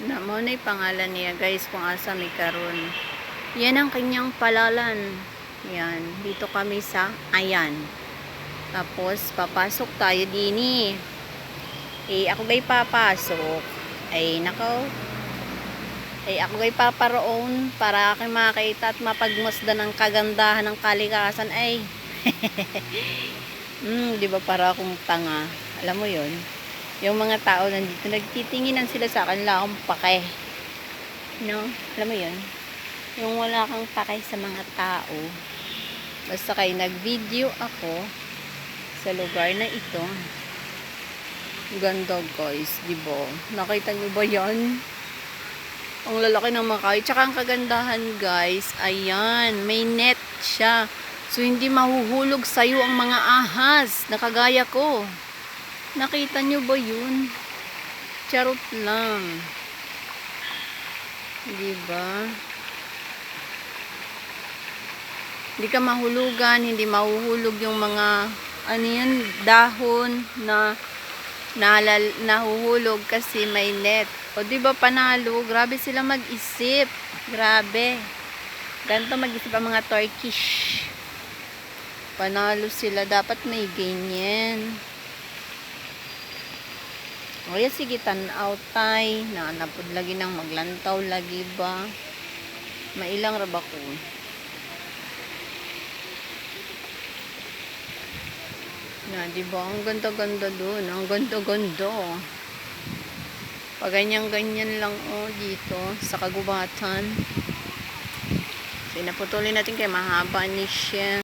Na mo na pangalan niya guys kung asa may karon. Yan ang kanyang palalan. Yan, dito kami sa ayan. Tapos papasok tayo dini. Ako gay papasok. Nakaw. Ako gay paparoon para aking makita at mapagmasdan ng kagandahan ng kalikasan di ba para akong tanga. Alam mo 'yon. Yung mga tao nandito nagtitinginan sila sa akin, wala akong pake. No? Alam mo 'yon. Yung wala kang pake sa mga tao. Basta kayo nag-video ako sa lugar na ito. Ganda guys, di ba? Nakita nyo ba yan? Ang lalaki ng mga kahoy. Tsaka ang kagandahan guys, ayan, may net siya. So hindi mahuhulog sa'yo ang mga ahas na kagaya ko. Nakita nyo ba yun? Charot lang. Di ba? Hindi ka mahulugan, hindi mahuhulog yung mga dahon na nahuhulog kasi may net. O di ba panalo? Grabe sila mag-isip. Grabe. Ganito mag-isip ang mga Turkish. Panalo sila. Dapat may ganyan. O yan, sige, tanaw tay. Naanapod lagi ng maglantaw lagi ba? Mailang raba ko. Na, diba? Ang ganda-ganda doon. Ang ganda-ganda. Pag ganyan-ganyan lang dito sa kagubatan. So, naputulin natin kay mahaba ni siya.